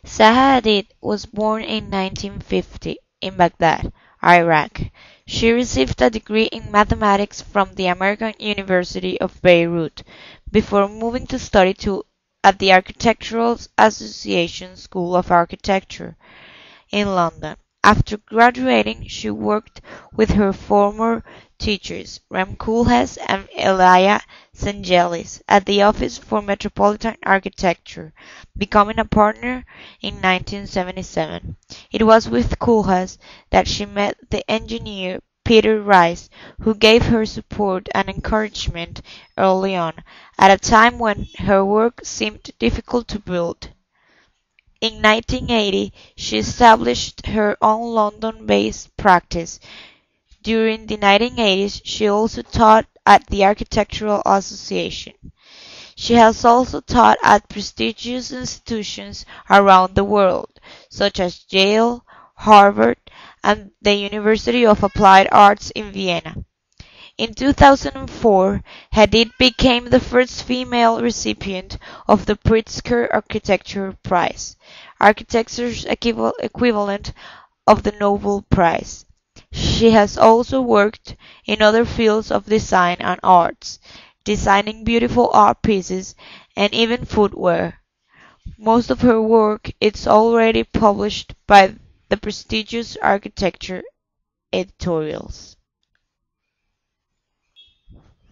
Zaha Hadid was born in 1950 in Baghdad, Iraq. She received a degree in mathematics from the American University of Beirut before moving to study at the Architectural Association School of Architecture in London. After graduating, she worked with her former teachers, Rem Koolhaas and Elia Sangelis, at the Office for Metropolitan Architecture, becoming a partner in 1977. It was with Koolhaas that she met the engineer Peter Rice, who gave her support and encouragement early on, at a time when her work seemed difficult to build. In 1980, she established her own London-based practice. During the 1980s, she also taught at the Architectural Association. She has also taught at prestigious institutions around the world, such as Yale, Harvard, and the University of Applied Arts in Vienna. In 2004, Hadid became the first female recipient of the Pritzker Architecture Prize, architecture's equivalent of the Nobel Prize. She has also worked in other fields of design and arts, designing beautiful art pieces and even footwear. Most of her work is already published by the prestigious architecture editorials.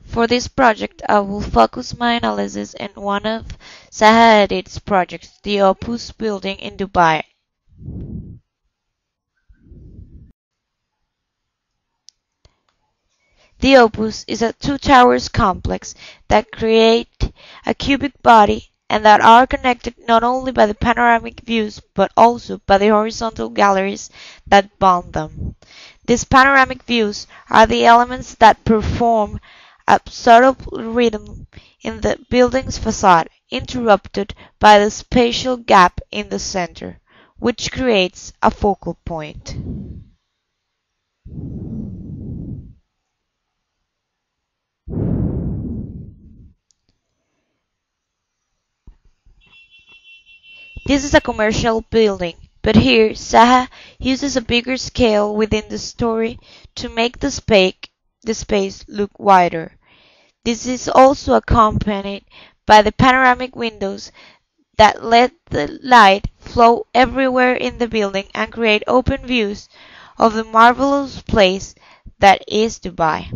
For this project, I will focus my analysis on one of Zaha Hadid's projects, the Opus building in Dubai. The Opus is a two-towers complex that create a cubic body and that are connected not only by the panoramic views but also by the horizontal galleries that bond them. These panoramic views are the elements that perform a subtle rhythm in the building's facade, interrupted by the spatial gap in the center, which creates a focal point. This is a commercial building, but here Zaha uses a bigger scale within the story to make the space look wider. This is also accompanied by the panoramic windows that let the light flow everywhere in the building and create open views of the marvelous place that is Dubai.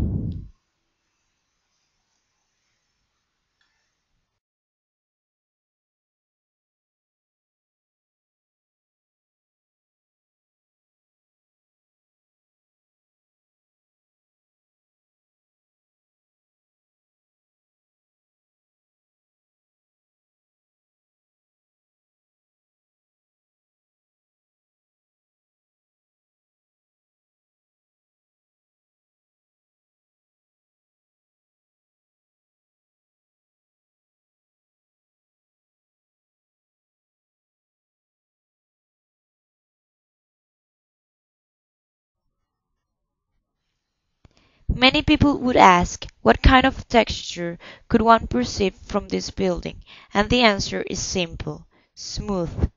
Many people would ask, what kind of texture could one perceive from this building? And the answer is simple: smooth.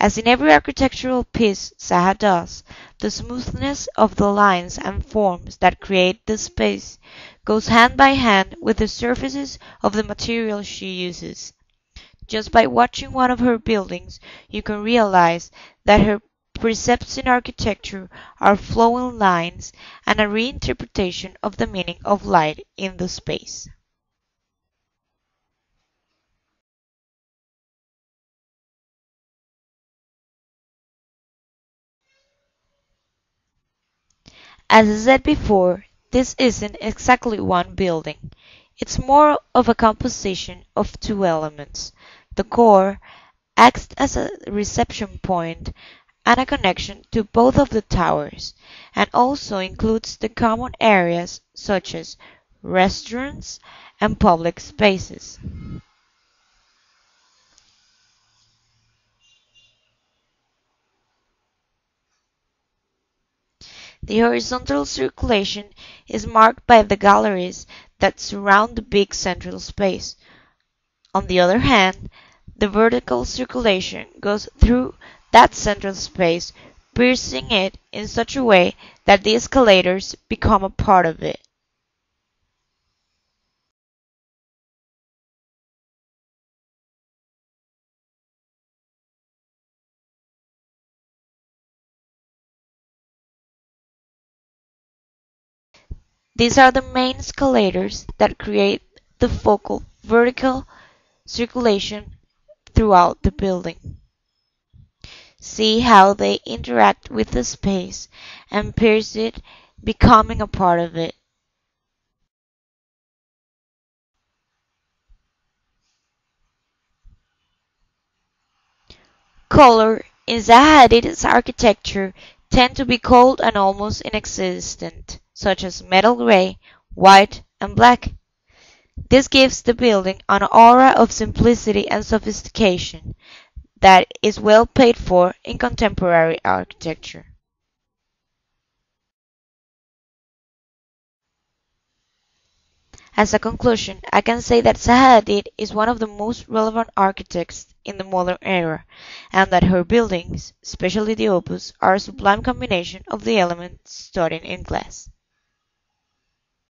As in every architectural piece Zaha does, the smoothness of the lines and forms that create the space goes hand by hand with the surfaces of the material she uses. Just by watching one of her buildings, you can realize that her precepts in architecture are flowing lines and a reinterpretation of the meaning of light in the space. As I said before, this isn't exactly one building. It's more of a composition of two elements. The core acts as a reception point and a connection to both of the towers, and also includes the common areas such as restaurants and public spaces. The horizontal circulation is marked by the galleries that surround the big central space. On the other hand, The vertical circulation goes through that central space, piercing it in such a way that the escalators become a part of it. These are the main escalators that create the focal vertical circulation throughout the building. See how they interact with the space and pierce it, becoming a part of it. Color in zaha hadid's architecture tend to be cold and almost inexistent, such as metal gray, white, and black. This gives the building an aura of simplicity and sophistication that is well paid for in contemporary architecture. As a conclusion, I can say that Zaha Hadid is one of the most relevant architects in the modern era, and that her buildings, especially the Opus, are a sublime combination of the elements studied in class.